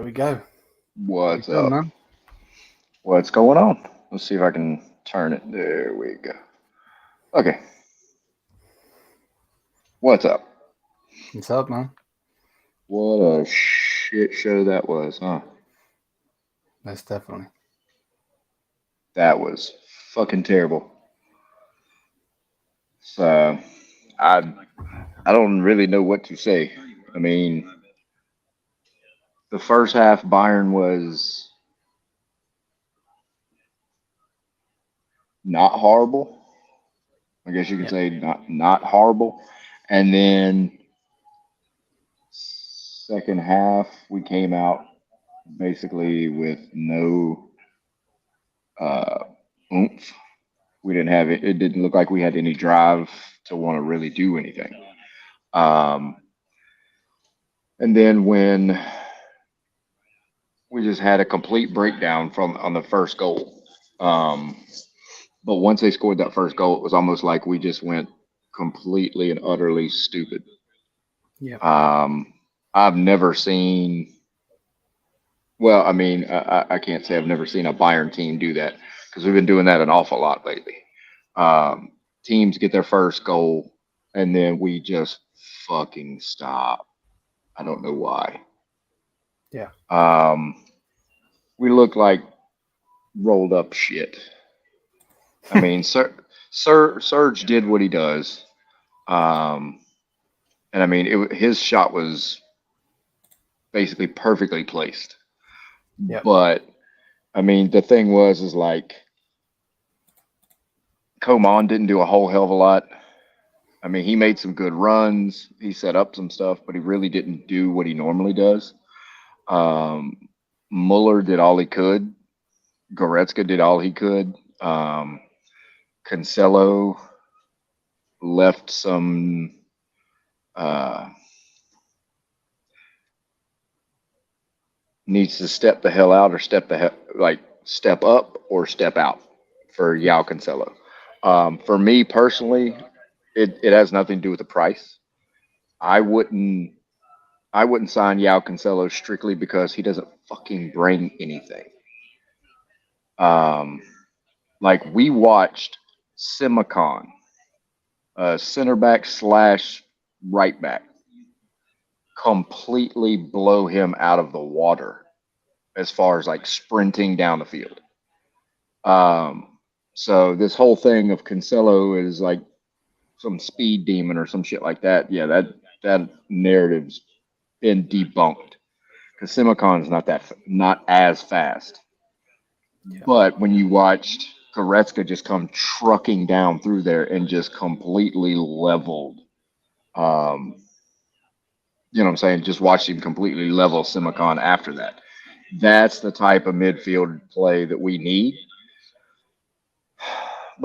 we go. What's Done, up? man. What's going on? Let's see if I can turn it. There we go. Okay. What's up? What's up, man? What a shit show that was, huh? Most definitely. That was fucking terrible. So I don't really know what to say. I mean, the first half Bayern was not horrible. I guess you could Yeah. say not horrible. And then second half we came out basically with no uh, oomph. We didn't have it. It didn't look like we had any drive to want to really do anything. Um, and then when we just had a complete breakdown from on the first goal. But once they scored that first goal, it was almost like we just went completely and utterly stupid. Yeah. I've never seen. Well, I mean, I can't say I've never seen a Bayern team do that because we've been doing that an awful lot lately. Um, Teams get their first goal and then we just fucking stop. I don't know why. Yeah. Um, we look like rolled up shit. I mean, Serge did what he does. Um, and I mean, his shot was basically perfectly placed. Yep. But I mean, the thing is like Coman didn't do a whole hell of a lot. I mean, he made some good runs. He set up some stuff, but he really didn't do what he normally does. Um, Muller did all he could. Goretzka did all he could. Cancelo left some. Uh, Needs to step the hell out or step up or step out for Yao Cancelo. For me personally, it has nothing to do with the price. I wouldn't I wouldn't sign Yao Cancelo strictly because he doesn't fucking bring anything. Um, like we watched Simicon, center back slash right back, completely blow him out of the water as far as like sprinting down the field. So this whole thing of Cancelo is like some speed demon or some shit like that. Yeah, that narrative's been debunked because Simicon's not as fast. Yeah. But when you watched Goretzka just come trucking down through there and just completely leveled, um, you know what I'm saying? Just watched him completely level Simicon after that. That's the type of midfield play that we need.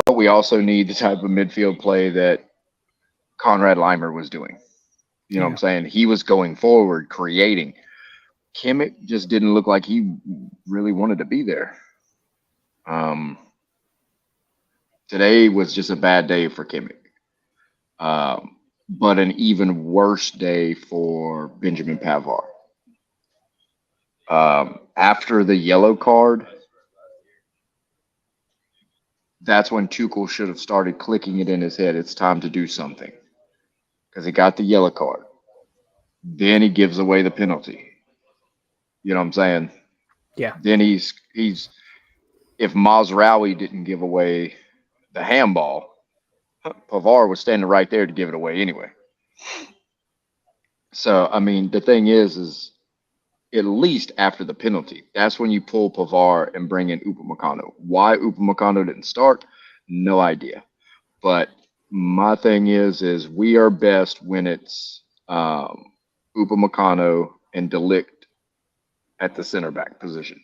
But we also need the type of midfield play that Conrad Leimer was doing. You know what I'm Yeah. saying? He was going forward, creating. Kimmich just didn't look like he really wanted to be there. Um, Today was just a bad day for Kimmich, but an even worse day for Benjamin Pavard. After the yellow card, that's when Tuchel should have started clicking it in his head. It's time to do something because he got the yellow card. Then he gives away the penalty. You know what I'm saying? Yeah. Then he's if Mazraoui didn't give away the handball, Pavard was standing right there to give it away anyway. So I mean, the thing is at least after the penalty, that's when you pull Pavard and bring in Upamecano. Why Upamecano didn't start, no idea. But my thing is we are best when it's Upamecano and Delict at the center back position.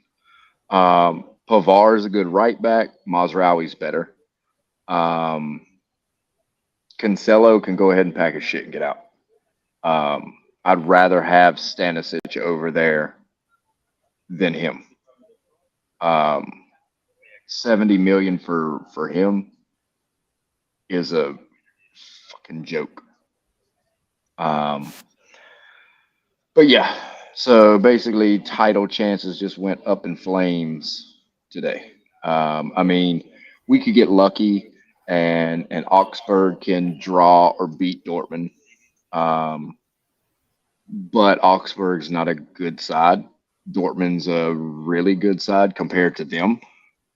Pavard is a good right back. Mazraoui's better. Um, Cancelo can go ahead and pack his shit and get out. I'd rather have Stanisic over there than him. 70 million for him is a fucking joke. But yeah, So basically, title chances just went up in flames today. I mean, we could get lucky, and Augsburg can draw or beat Dortmund. Um, but Augsburg's not a good side. Dortmund's a really good side compared to them.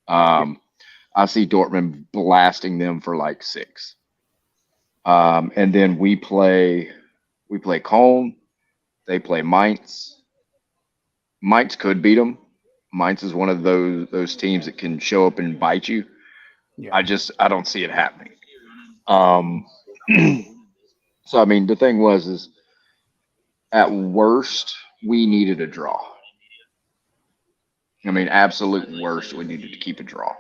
Yeah. Um, I see Dortmund blasting them for like 6. And then we play Cologne. They play Mainz. Mainz could beat them. Mainz is one of those teams that can show up and bite you. Yeah. I don't see it happening. Um, so I mean, the thing was is at worst we needed a draw. I mean, absolute worst we needed to keep a draw.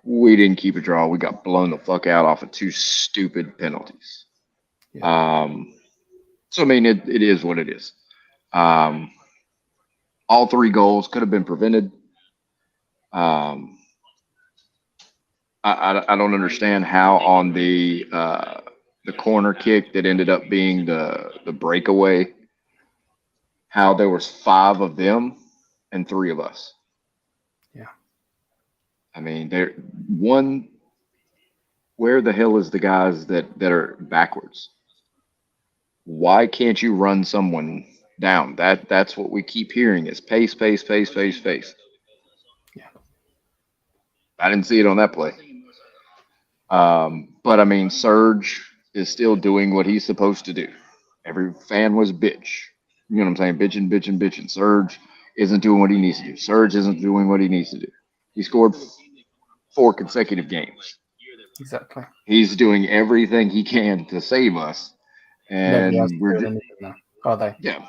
We didn't keep a draw. We got blown the fuck out off of 2 stupid penalties. Yeah. So I mean, it is what it is. Um, all 3 goals could have been prevented. Um, I don't understand how on the corner kick that ended up being the breakaway, how there was 5 of them and 3 of us. Yeah. I mean, there one. Where the hell is the guys that are backwards? Why can't you run someone down? That's what we keep hearing is pace, pace, pace, pace, pace. Yeah. I didn't see it on that play. But I mean, Serge is still doing what he's supposed to do. Every fan was bitch. You know what I'm saying? Bitching, bitching, bitching. Serge isn't doing what he needs to do. Serge isn't doing what he needs to do. He scored 4 consecutive games. Exactly. He's doing everything he can to save us, Nobody else and is we're doing anything now, are they? yeah.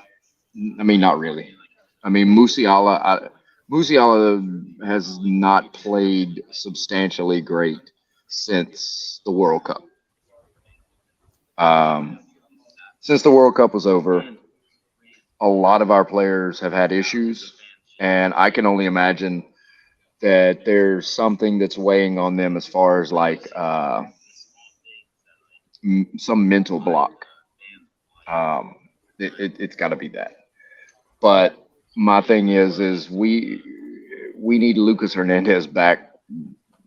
I mean, not really. I mean, Musiala has not played substantially great since the World Cup. Um, since the World Cup was over, a lot of our players have had issues, and I can only imagine that there's something that's weighing on them as far as like some mental block. Um, it's got to be that. But my thing is we need Lucas Hernandez back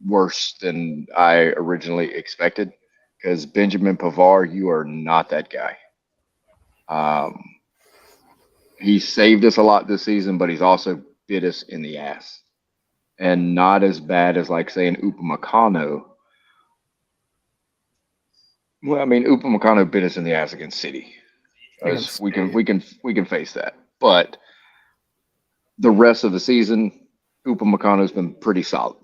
worse than I originally expected because Benjamin Pavard, you are not that guy. Um, he saved us a lot this season, but he's also bit us in the ass, and not as bad as like saying Upamecano. Well, I mean Upamecano bit us in the ass against City. As Against we can face that, but the rest of the season, Upamecano's been pretty solid.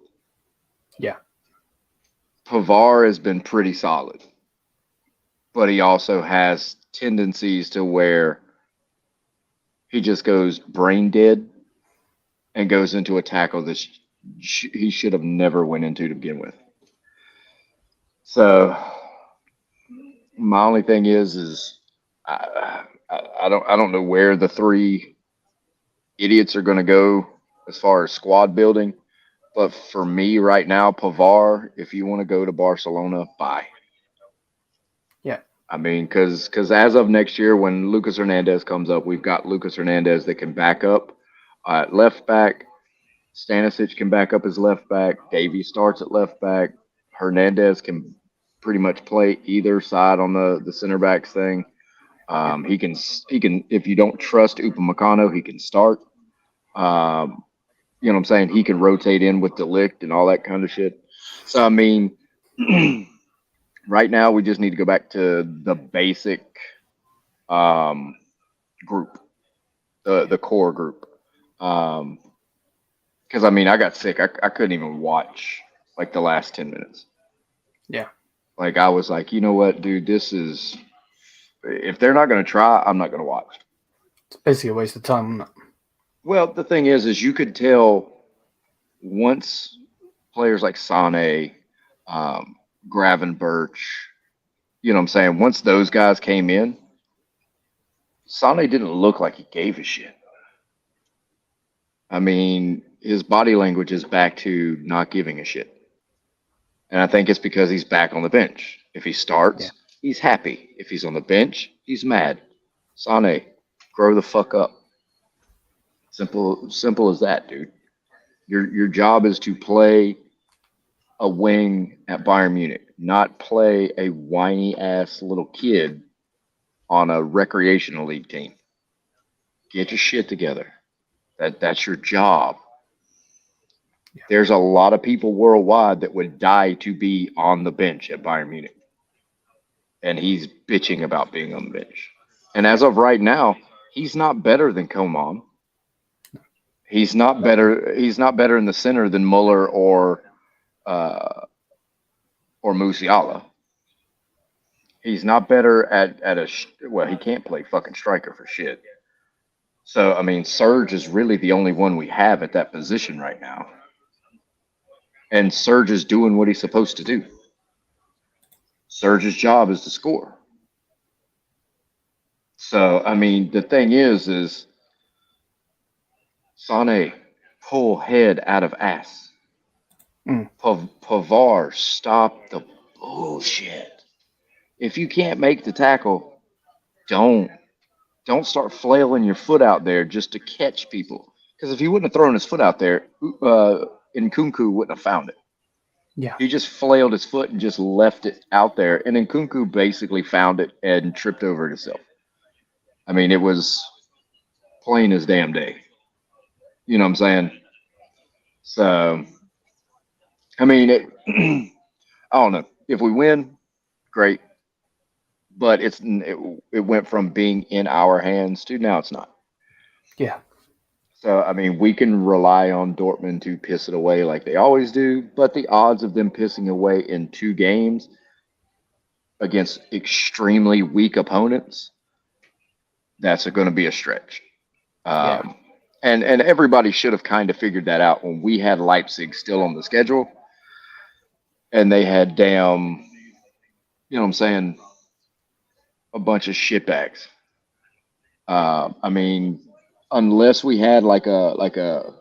Yeah. Pavard has been pretty solid, but he also has tendencies to where he just goes brain dead and goes into a tackle that he should have never went into to begin with. So my only thing is I don't know where the 3 idiots are going to go as far as squad building. But for me right now, Pavard, if you want to go to Barcelona, bye. Yeah. I mean, because as of next year, when Lucas Hernandez comes up, we've got Lucas Hernandez that can back up at left back. Stanisic can back up as left back. Davey starts at left back. Hernandez can pretty much play either side on the center backs thing. He can if you don't trust Upamecano, he can start. You know what I'm saying? He can rotate in with Delict and all that kind of shit. So I mean, right now we just need to go back to the basic group, the core group. Because I mean, I got sick. I couldn't even watch like the last 10 minutes. Yeah. Like I was like, you know what, dude, this is if they're not going to try, I'm not going to watch. It's basically a waste of time, isn't it? Well, the thing is you could tell once players like Sane, Gravenberch, you know what I'm saying? Once those guys came in, Sane didn't look like he gave a shit. I mean, his body language is back to not giving a shit. And I think it's because he's back on the bench. If he starts, he's happy. If he's on the bench, he's mad. Sane, grow the fuck up. Simple as that, dude. Your job is to play a wing at Bayern Munich, not play a whiny ass little kid on a recreational league team. Get your shit together. That's your job. Yeah. There's a lot of people worldwide that would die to be on the bench at Bayern Munich. And he's bitching about being on the bench. And as of right now, he's not better than Coman. He's not better. He's not better in the center than Muller or Musiala. He's not better at well, he can't play fucking striker for shit. So I mean, Serge is really the only one we have at that position right now. And Serge is doing what he's supposed to do. Serge's job is to score. So, I mean, the thing is Sane, pull head out of ass. Pavar, stop the bullshit. If you can't make the tackle, don't start flailing your foot out there just to catch people. Because if he wouldn't have thrown his foot out there, Nkunku wouldn't have found it. Yeah. He just flailed his foot and just left it out there. And Nkunku basically found it and tripped over it himself. I mean, it was plain as damn day. You know what I'm saying? So, I mean, I don't know. If we win, great. But it went from being in our hands to now it's not. Yeah. So, I mean, we can rely on Dortmund to piss it away like they always do, but the odds of them pissing away in 2 games against extremely weak opponents, that's going to be a stretch. Yeah. And everybody should have kind of figured that out when we had Leipzig still on the schedule and they had you know what I'm saying, a bunch of shitbags. I mean, unless we had like a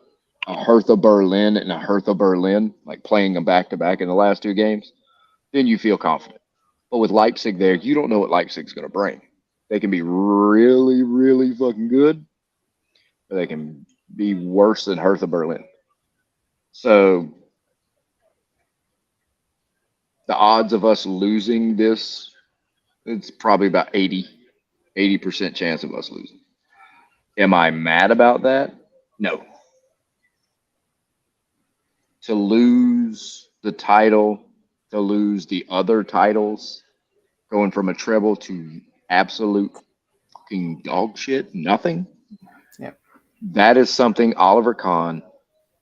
Hertha Berlin and a Hertha Berlin, like playing them back to back in the last 2 games, then you feel confident. But with Leipzig there, you don't know what Leipzig's going to bring. They can be really, really fucking good, or they can be worse than Hertha Berlin. So the odds of us losing this, it's probably about 80% chance of us losing. Am I mad about that? No. To lose the title, to lose the other titles, going from a treble to absolute fucking dog shit, nothing. Yep. That is something Oliver Kahn,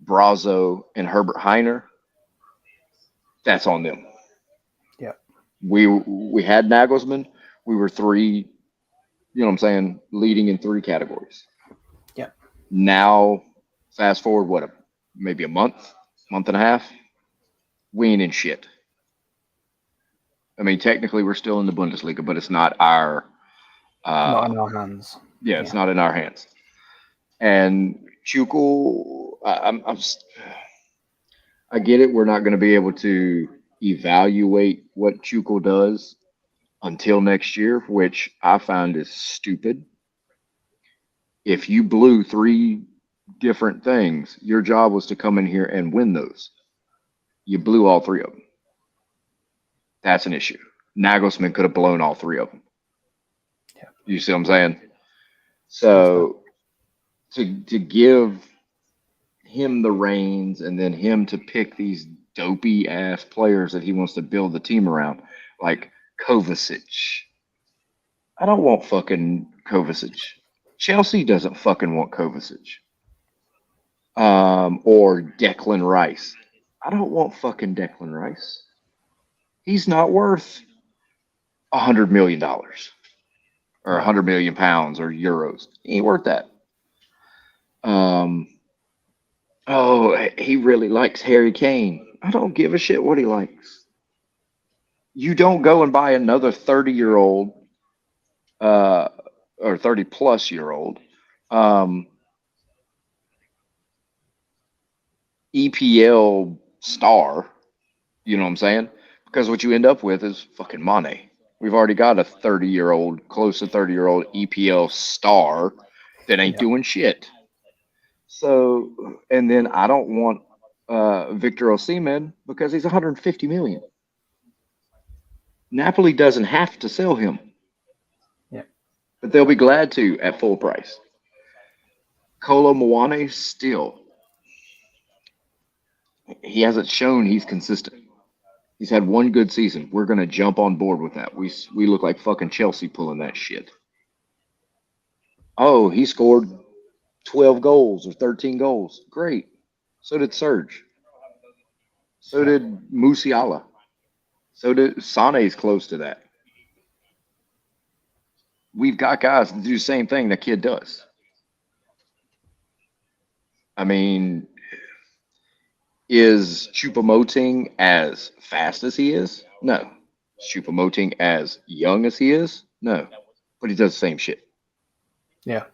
Brazo, and Herbert Heiner, that's on them. Yep. We had Nagelsmann. We were 3, you know what I'm saying, leading in 3 categories. Yep. Now, fast forward, maybe a month and a half, we ain't in shit. I mean, technically, we're still in the Bundesliga, but it's not our. Not in our hands. Yeah, it's not in our hands. And Tuchel, I get it. We're not going to be able to evaluate what Tuchel does until next year, which I find is stupid. If you blew 3 different things, your job was to come in here and win those. You blew all 3 of them. That's an issue. Nagelsmann could have blown all 3 of them. Yeah. You see what I'm saying? So to give him the reins and then him to pick these dopey ass players that he wants to build the team around, like Kovacic. I don't want fucking Kovacic. Chelsea doesn't fucking want Kovacic. Or Declan Rice. I don't want fucking Declan Rice. He's not worth $100 million or 100 million pounds or euros. He ain't worth that. Oh, he really likes Harry Kane. I don't give a shit what he likes. You don't go and buy another 30-year-old or 30-plus-year-old EPL star. You know what I'm saying? Because what you end up with is fucking Mane. We've already got a 30-year-old, close to 30-year-old EPL star that ain't doing shit. So, and then I don't want Victor Osimhen because he's 150 million. Napoli doesn't have to sell him, Yeah. but they'll be glad to at full price. Kolo Muani still, he hasn't shown he's consistent. He's had one good season. We're gonna jump on board with that. We look like fucking Chelsea pulling that shit. Oh, he scored 12 goals or 13 goals. Great. So did Serge. So did Musiala. So did Sane's close to that. We've got guys that do the same thing that kid does. I mean, is Choupo-Moting as fast as he is? No. Is Choupo-Moting as young as he is? No. But he does the same shit. Yeah.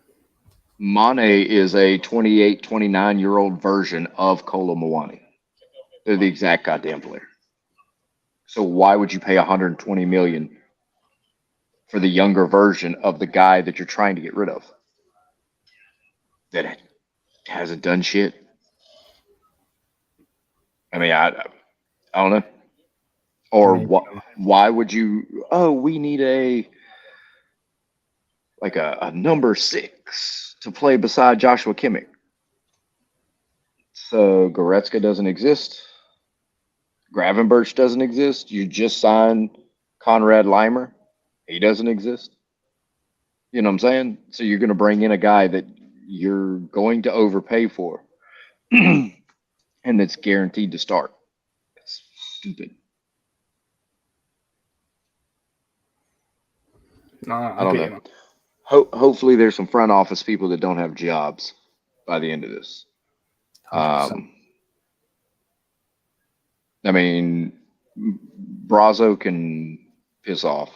Mane is a 28, 29-year-old version of Kolo Muani. They're the exact goddamn player. So why would you pay 120 million for the younger version of the guy that you're trying to get rid of? That hasn't done shit. I mean, I don't know. Or why would you? Oh, we need a number 6 to play beside Joshua Kimmich. So Goretzka doesn't exist. Gravenberch doesn't exist. You just signed Conrad Leimer. He doesn't exist. You know what I'm saying? So you're going to bring in a guy that you're going to overpay for and that's guaranteed to start. It's stupid. No, I don't know. Hopefully there's some front office people that don't have jobs by the end of this. 100%. I mean, Brazo can piss off.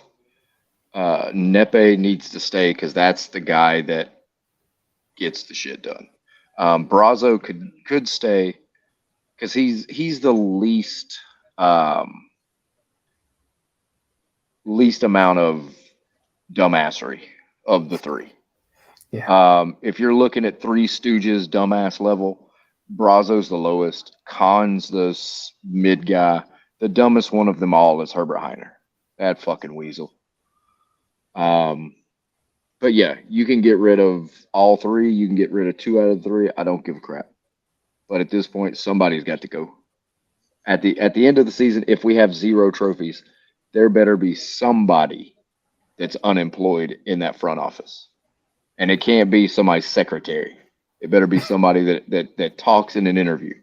Nepe needs to stay because that's the guy that gets the shit done. Brazo could stay because he's the least amount of dumbassery of the three. Yeah. If you're looking at Three Stooges dumbass level, Brazo's the lowest. Khan's the mid guy. The dumbest one of them all is Herbert Heiner. That fucking weasel. But yeah, you can get rid of all three. You can get rid of 2 out of 3. I don't give a crap. But at this point, somebody's got to go. At the end of the season, if we have 0 trophies, there better be somebody that's unemployed in that front office. And it can't be somebody's secretary. It better be somebody that talks in an interview.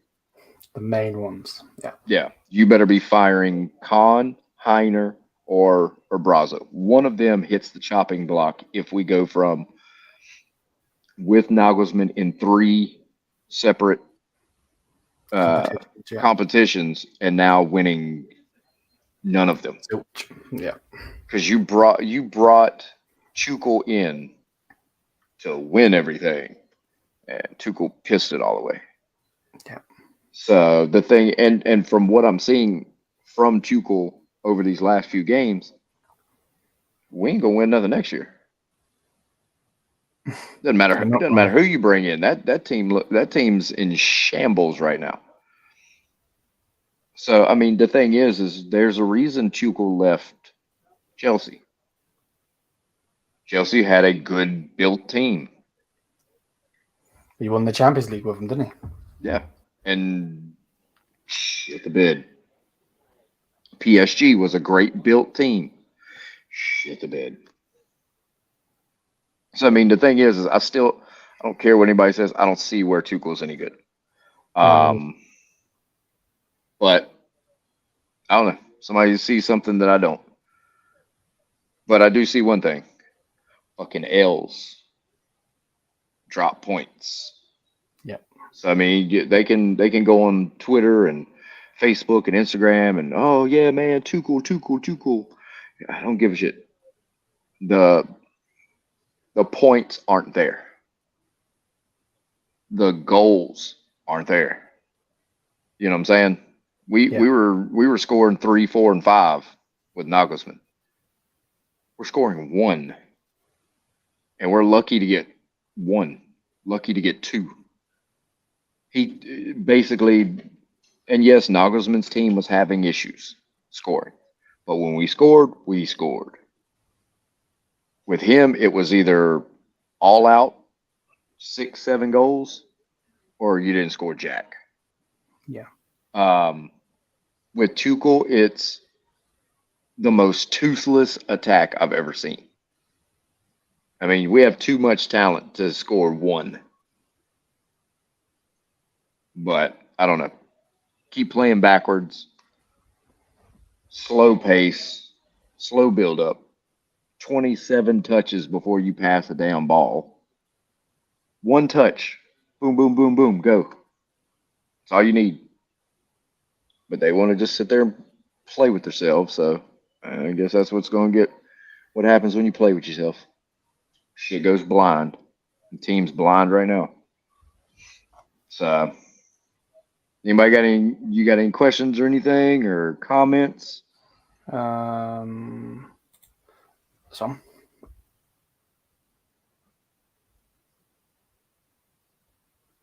The main ones. Yeah. Yeah. You better be firing Khan, Heiner, or Brazo. One of them hits the chopping block if we go from with Nagelsmann in 3 separate competitions and now winning none of them. Yeah. Because you brought Tuchel in to win everything, and Tuchel pissed it all away. Yeah. So the thing, and from what I'm seeing from Tuchel over these last few games, we ain't gonna win nothing next year. Doesn't matter who you bring in. That team's in shambles right now. So I mean, the thing is there's a reason Tuchel left Chelsea. Chelsea had a good built team. He won the Champions League with them, didn't he? Yeah, and shit the bed. PSG was a great built team. Shit the bed. So I mean, the thing is I don't care what anybody says. I don't see where Tuchel's any good. But I don't know. Somebody sees something that I don't. But I do see one thing. Fucking L's drop points. Yeah. So I mean, they can go on Twitter and Facebook and Instagram and oh yeah, man, Tuchel. I don't give a shit. The points aren't there. The goals aren't there. You know what I'm saying? We were scoring 3, 4, and 5 with Nagelsmann. We're scoring 1. And we're lucky to get 1. Lucky to get 2. He basically, and yes, Nagelsmann's team was having issues scoring, but when we scored, we scored. With him, it was either all out 6, 7 goals, or you didn't score jack. Yeah. With Tuchel, it's the most toothless attack I've ever seen. I mean, we have too much talent to score one. But I don't know. Keep playing backwards, slow pace, slow build up, 27 touches before you pass a damn ball. One touch, boom, boom, boom, boom, go. That's all you need. But they want to just sit there and play with themselves. So I guess that's what's going to get. What happens when you play with yourself? Shit goes blind. The team's blind right now. So, anybody got any? You got any questions or anything or comments? Some.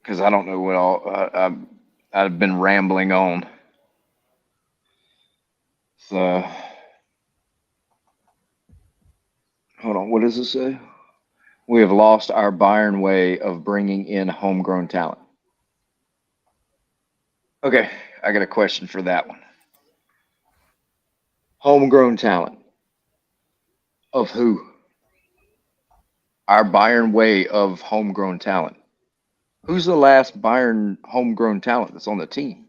Because I don't know what all I've been rambling on. So, hold on. What does it say? We have lost our Bayern way of bringing in homegrown talent. Okay, I got a question for that one. Homegrown talent. Of who? Our Bayern way of homegrown talent. Who's the last Bayern homegrown talent that's on the team?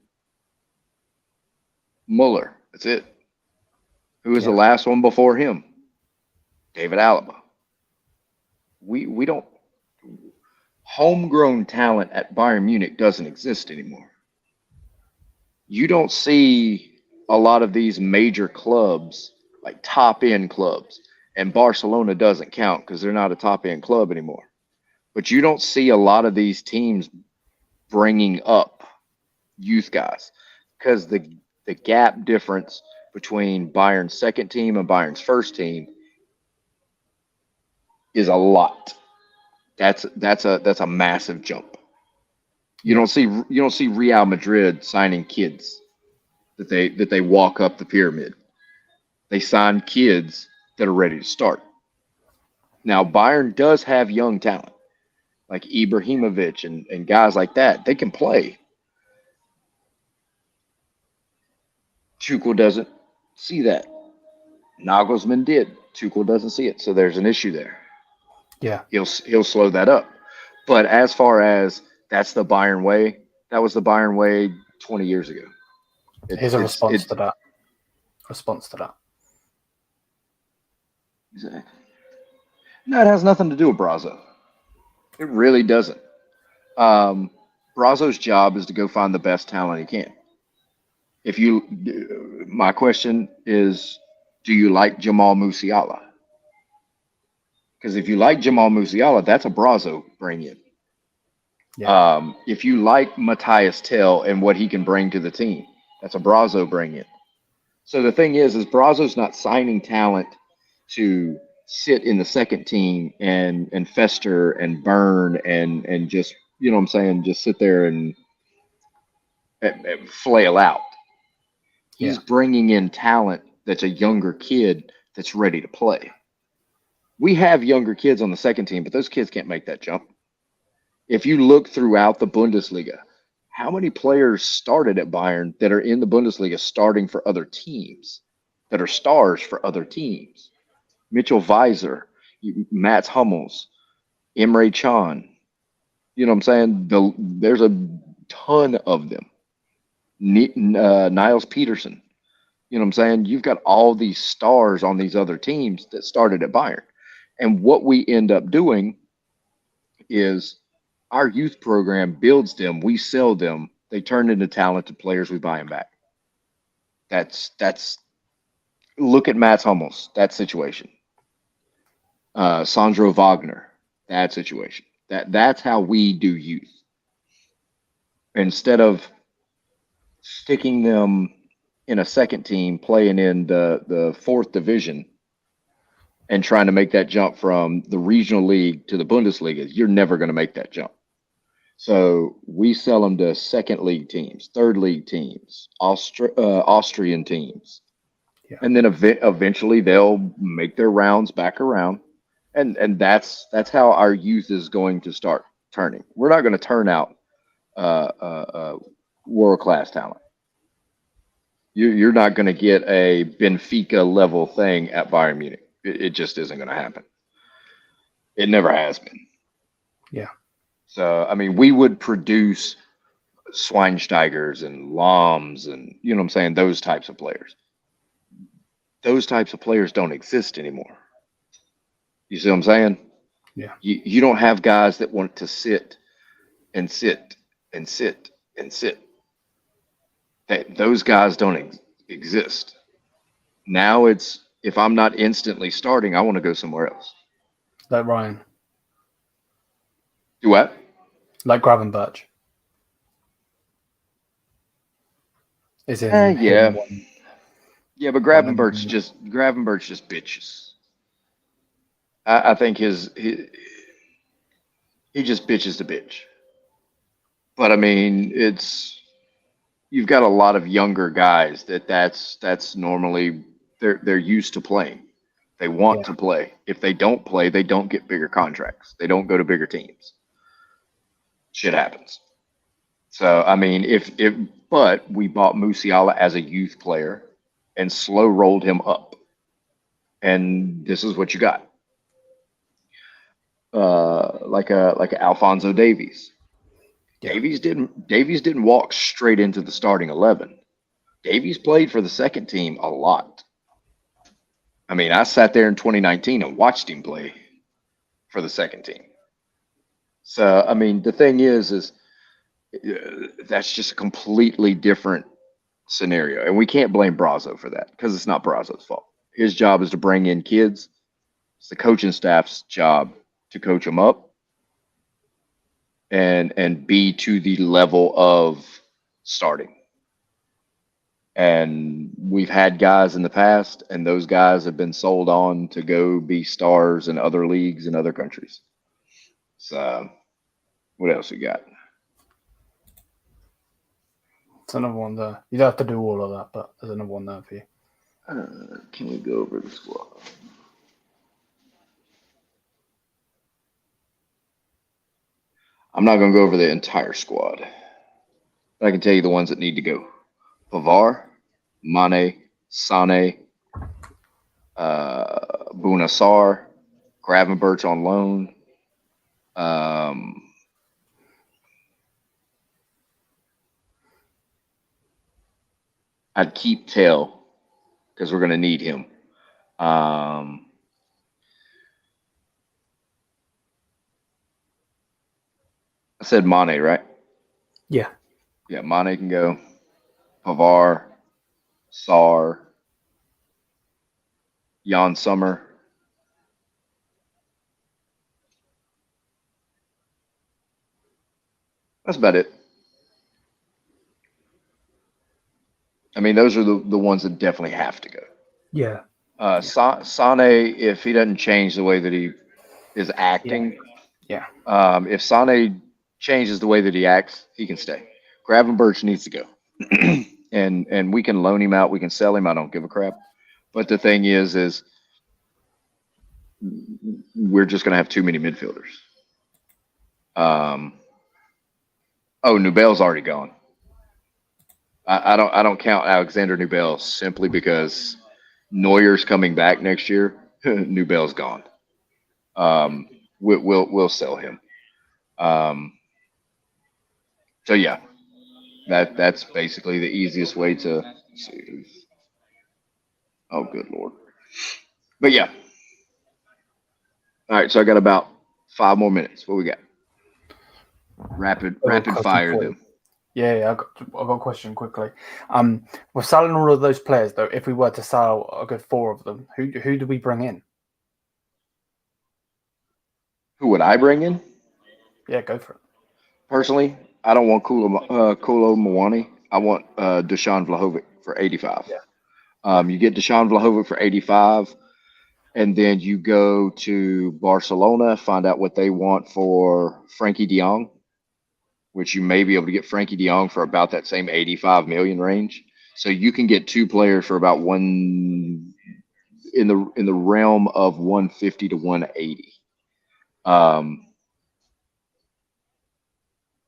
Muller. That's it. Who was the last one before him? David Alaba. We don't. Homegrown talent at Bayern Munich doesn't exist anymore. You don't see a lot of these major clubs, like top-end clubs, and Barcelona doesn't count because they're not a top-end club anymore. But you don't see a lot of these teams bringing up youth guys because the gap difference between Bayern's second team and Bayern's first team is a lot. That's a massive jump. You don't see Real Madrid signing kids that they walk up the pyramid. They sign kids that are ready to start. Now Bayern does have young talent like Ibrahimovic and guys like that. They can play. Tuchel doesn't see that. Nagelsmann did. Tuchel doesn't see it. So there's an issue there. Yeah. He'll slow that up. But as far as that's the Bayern way, that was the Bayern way 20 years ago. Here's a response to that. Exactly. No, it has nothing to do with Brazo. It really doesn't. Brazo's job is to go find the best talent he can. My question is, do you like Jamal Musiala? Because if you like Jamal Musiala, that's a Brazo bring in. Yeah. If you like Matthias Tell and what he can bring to the team, that's a Brazo bring in. So the thing is Brazo's not signing talent to sit in the second team and fester and burn and just, you know what I'm saying, just sit there and flail out. He's bringing in talent that's a younger kid that's ready to play. We have younger kids on the second team, but those kids can't make that jump. If you look throughout the Bundesliga, how many players started at Bayern that are in the Bundesliga starting for other teams, that are stars for other teams? Mitchell Weiser, Mats Hummels, Emre Can. You know what I'm saying? There's a ton of them. Niles Peterson. You know what I'm saying? You've got all these stars on these other teams that started at Bayern. And what we end up doing is our youth program builds them, we sell them, they turn into talented players, we buy them back. That's look at Mats Hummels, that situation. Sandro Wagner, that situation. That's how we do youth. Instead of sticking them in a second team playing in the fourth division and trying to make that jump from the regional league to the Bundesliga, you're never going to make that jump. So we sell them to second league teams, third league teams, Austrian teams, Yeah. and then eventually they'll make their rounds back around, and that's how our youth is going to start turning. We're not going to turn out world class talent. You're not going to get a Benfica level thing at Bayern Munich. It just isn't going to happen. It never has been. Yeah. So I mean, we would produce Schweinsteigers and Lams and you know what I'm saying, those types of players. Those types of players don't exist anymore. You see what I'm saying? Yeah. You don't have guys that want to sit and sit and sit and sit. Those guys don't exist. Now it's if I'm not instantly starting, I want to go somewhere else. Like Ryan. Do what? Like Gravenberch. Is in yeah. one. Yeah, but Gravenberch just bitches. I think he just bitches the bitch. But I mean, you've got a lot of younger guys that's normally they're used to playing. They want to play. If they don't play, they don't get bigger contracts. They don't go to bigger teams. Shit happens. So I mean, but we bought Musiala as a youth player and slow rolled him up, and this is what you got. Like a Alphonso Davies. Yeah. Davies didn't walk straight into the starting 11. Davies played for the second team a lot. I mean, I sat there in 2019 and watched him play for the second team. So, I mean, the thing is that's just a completely different scenario. And we can't blame Brazo for that because it's not Brazo's fault. His job is to bring in kids. It's the coaching staff's job to coach them up and be to the level of starting. And we've had guys in the past, and those guys have been sold on to go be stars in other leagues in other countries. So, what else we got? It's another one there. You don't have to do all of that, but there's another one there for you. Can we go over the squad? I'm not going to go over the entire squad. But I can tell you the ones that need to go. Pavar, Mane, Sane, Bunasar, Gravenberch on loan. I'd keep Tell because we're going to need him. I said Mane, right? Yeah. Yeah, Mane can go. Pavar, Sar, Jan Summer. That's about it. I mean, those are the ones that definitely have to go. Yeah. Sane, if he doesn't change the way that he is acting, if Sane changes the way that he acts, he can stay. Gravenberch needs to go, and we can loan him out. We can sell him. I don't give a crap. But the thing is we're just gonna have too many midfielders. Nubel's already gone. I don't count Alexander Nubel simply because Neuer's coming back next year. Nubel's gone. We'll sell him. So yeah, that's basically the easiest way to see. Oh, good Lord. But yeah. All right, so I got about 5 more minutes. What we got? Rapid fire them. Yeah, I got a question quickly. We're selling all of those players though. If we were to sell a good 4 of them, who do we bring in? Who would I bring in? Yeah, go for it. Personally, I don't want Kolo Muani. I want Dusan Vlahovic for 85. Yeah. You get Dusan Vlahovic for 85, and then you go to Barcelona, find out what they want for Frankie de Jong. which you may be able to get Frankie De Jong for about that same 85 million range. So you can get two players for about one in the realm of 150 to 180.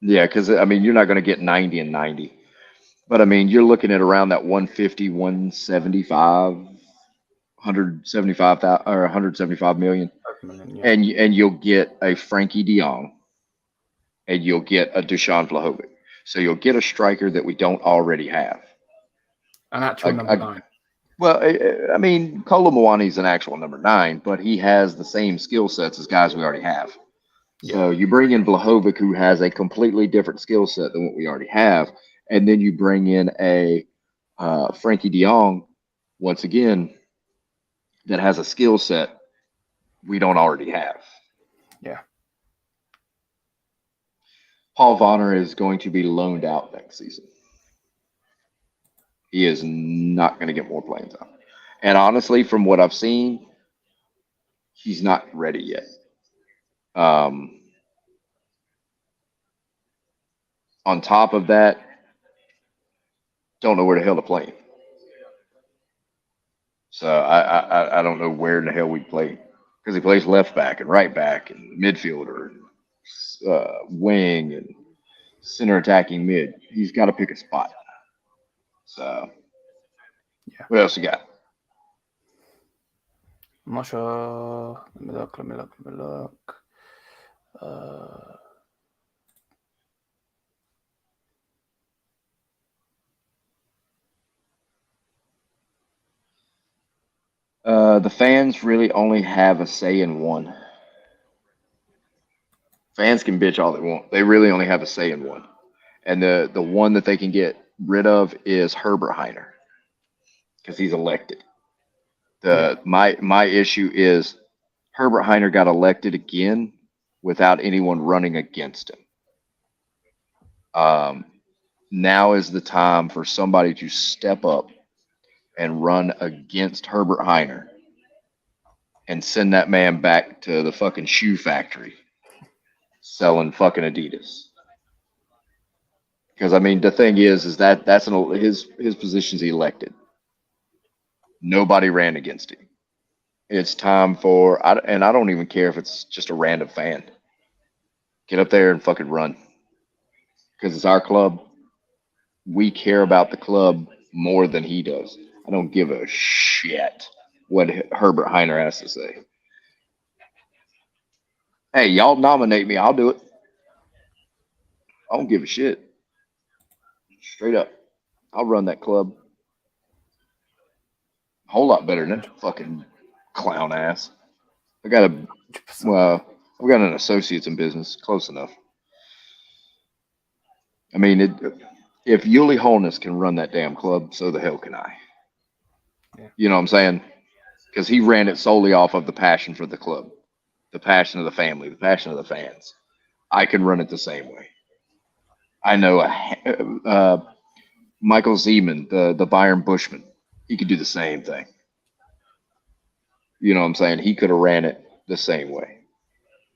Yeah, because I mean you're not going to get 90 and 90, but I mean you're looking at around that 150, 175, 175,000 or 175 million, Yeah. and you'll get a Frankie De Jong, and you'll get a Dusan Vlahovic. So you'll get a striker that we don't already have. An actual number 9. Well, I mean, Kolo Muani is an actual number 9, but he has the same skill sets as guys we already have. So you bring in Vlahovic, who has a completely different skill set than what we already have, and then you bring in a Frankie De Jong, once again, that has a skill set we don't already have. Yeah. Paul Vonner is going to be loaned out next season. He is not going to get more playing time. And honestly, from what I've seen, he's not ready yet. On top of that, don't know where the hell to play him. So I don't know where in the hell we play, because he plays left back and right back and midfielder and wing and center attacking mid. He's got to pick a spot. So what else you got? I'm not sure. Let me look. The fans really only have a say in one. Fans can bitch all they want. They really only have a say in one. And the one that they can get rid of is Herbert Heiner, because he's elected. My issue is Herbert Heiner got elected again without anyone running against him. Now is the time for somebody to step up and run against Herbert Heiner and send that man back to the fucking shoe factory selling fucking Adidas. Because I mean, the thing is that's his position's elected. Nobody ran against him. It's time for, and I don't even care if it's just a random fan. Get up there and fucking run. Because it's our club. We care about the club more than he does. I don't give a shit what Herbert Heiner has to say. Hey, y'all nominate me, I'll do it. I don't give a shit. Straight up. I'll run that club. A whole lot better than that fucking clown ass. I've got an associate's in business. Close enough. I mean, if Yuli Holness can run that damn club, so the hell can I. Yeah. You know what I'm saying? Because he ran it solely off of the passion for the club, the passion of the family, the passion of the fans. I can run it the same way. I know Michael Zeman, the Bayern Bushman, he could do the same thing. You know what I'm saying? He could have ran it the same way.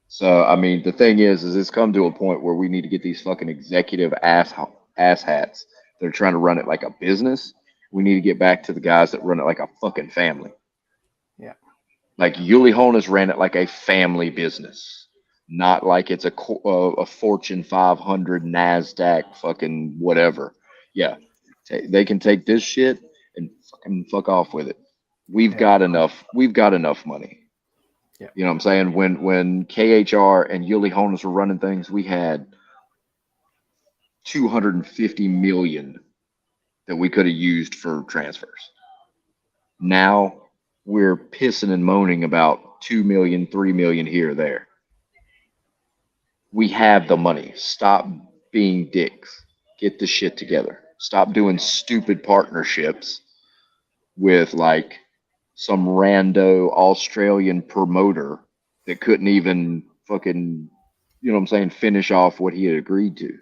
So, I mean, the thing is it's come to a point where we need to get these fucking executive ass hats that are trying to run it like a business. We need to get back to the guys that run it like a fucking family. Yeah. Like Yuli Holness ran it like a family business, not like it's a Fortune 500 NASDAQ fucking whatever. Yeah. They can take this shit and fucking fuck off with it. We've got enough money. Yeah. You know what I'm saying? When KHR and Yuli Holness were running things, we had 250 million that we could have used for transfers. Now we're pissing and moaning about 2 million, 3 million here or there. We have the money. Stop being dicks. Get the shit together. Stop doing stupid partnerships with like some rando Australian promoter that couldn't even fucking, you know what I'm saying, finish off what he had agreed to.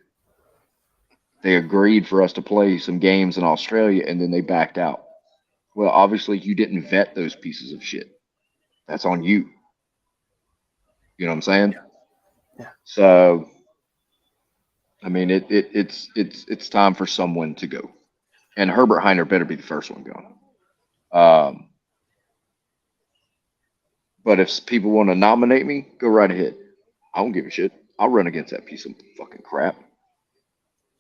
They agreed for us to play some games in Australia and then they backed out. Well, obviously you didn't vet those pieces of shit. That's on you. You know what I'm saying? Yeah. So, I mean, it's time for someone to go, and Herbert Heiner better be the first one gone. But if people want to nominate me, go right ahead. I don't give a shit. I'll run against that piece of fucking crap.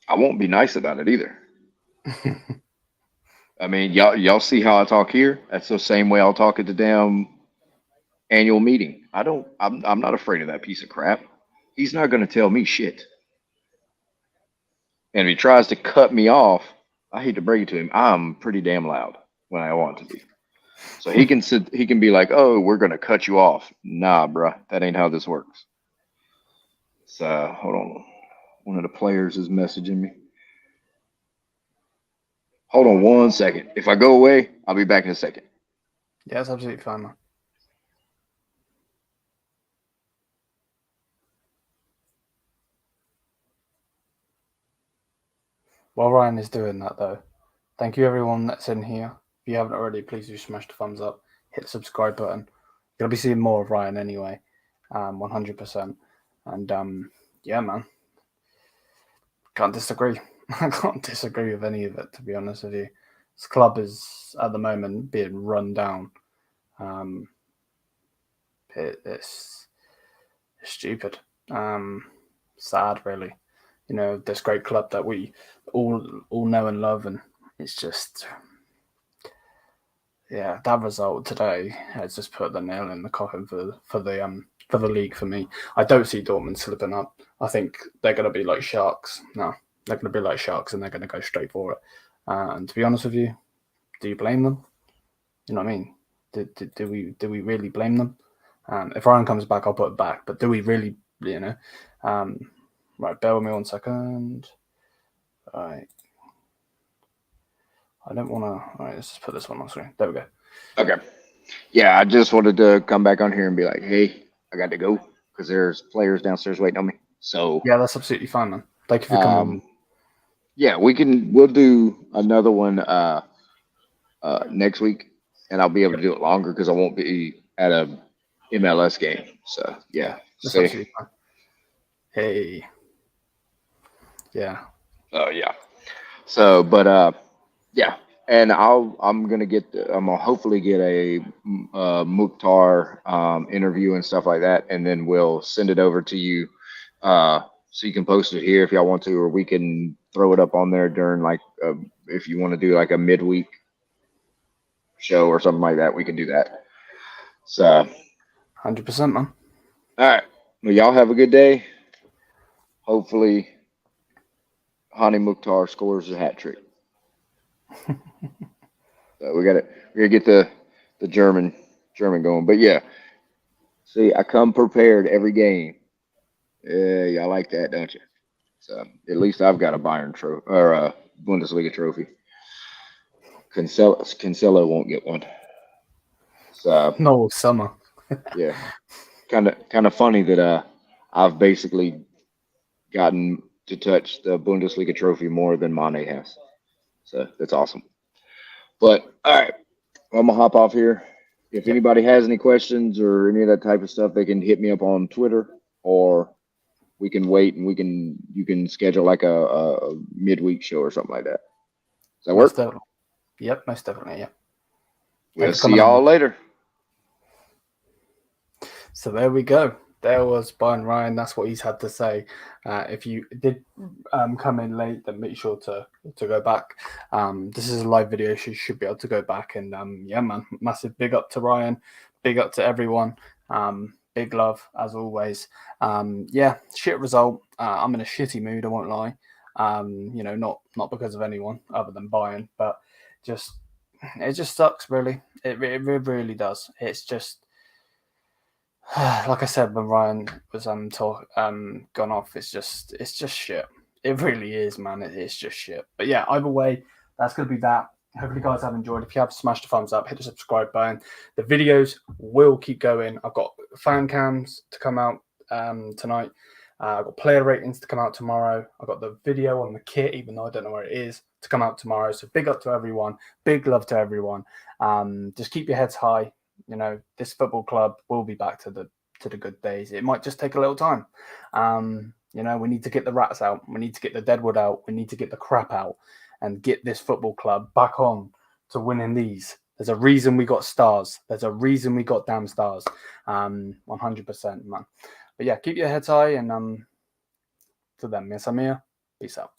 I won't be nice about it either. I mean, y'all see how I talk here? That's the same way I'll talk at the damn annual meeting. I'm not afraid of that piece of crap. He's not going to tell me shit. And if he tries to cut me off, I hate to break it to him, I'm pretty damn loud when I want to be. So he can be like, "Oh, we're going to cut you off." Nah, bruh, that ain't how this works. So, hold on. One of the players is messaging me. Hold on 1 second. If I go away, I'll be back in a second. Yeah, it's absolutely fine, man. While Ryan is doing that, though, thank you everyone that's in here. If you haven't already, please do smash the thumbs up, hit the subscribe button. You'll be seeing more of Ryan anyway, 100%. And yeah, man, can't disagree. I can't disagree with any of it, to be honest with you. This club is at the moment being run down. It's stupid. Sad, really. You know, this great club that we all know and love, and it's just, yeah, that result today has just put the nail in the coffin for the league for me. I don't see Dortmund slipping up. I think they're going to be like sharks. No, they're going to be like sharks, and they're going to go straight for it. And to be honest with you, do you blame them? You know what I mean? Do we really blame them? If Ryan comes back, I'll put it back. But do we really? You know. Right, bear with me 1 second. All right. I don't want to. All right, let's just put this one on screen. There we go. Okay. Yeah, I just wanted to come back on here and be like, hey, I got to go because there's players downstairs waiting on me. So yeah, that's absolutely fine, man. Thank you for coming. Yeah, we'll do another one next week, and I'll be able to do it longer because I won't be at a MLS game. So yeah, that's absolutely fine. Hey. Yeah. Oh yeah. So, but yeah, and I'm gonna hopefully get a Mukhtar interview and stuff like that, and then we'll send it over to you, so you can post it here if y'all want to, or we can throw it up on there during like if you want to do like a midweek show or something like that, we can do that. So, 100%, man. All right. Well, y'all have a good day. Hopefully, Hani Mukhtar scores a hat trick. We gotta get the German going. But yeah, see, I come prepared every game. Yeah, y'all like that, don't you? So at least I've got a Bayern trophy or a Bundesliga trophy. Cancelo won't get one. So no summer. Yeah, kind of funny that I've basically gotten to touch the Bundesliga trophy more than Mane has. So that's awesome. But all right, I'm gonna hop off here. If anybody has any questions or any of that type of stuff, they can hit me up on Twitter, or we can wait and you can schedule like a midweek show or something like that. Does that work? Definitely. Yep, most definitely. Yeah. We'll see y'all later. So there we go. There was Bayern Ryan. That's what he's had to say. If you did come in late, then make sure to go back. This is a live video, so you should be able to go back. And yeah, man, massive big up to Ryan. Big up to everyone. Big love, as always. Yeah, shit result. I'm in a shitty mood, I won't lie. You know, not because of anyone other than Bayern, but it just sucks, really. It really does. It's just... like I said when Ryan was gone off, it's just shit. It really is, man. It's just shit. But yeah, either way, that's gonna be that. Hopefully, you guys have enjoyed. If you have, smash the thumbs up, hit the subscribe button. The videos will keep going. I've got fan cams to come out tonight. I've got player ratings to come out tomorrow. I've got the video on the kit, even though I don't know where it is, to come out tomorrow. So big up to everyone. Big love to everyone. Just keep your heads high. You know, this football club will be back to the good days. It might just take a little time. You You know, we need to get the rats out. We need to get the deadwood out. We need to get the crap out and get this football club back on to winning these. There's a reason we got stars. There's a reason we got damn stars. 100%, man. But yeah, keep your heads high, and to them, Miss Amir, peace out.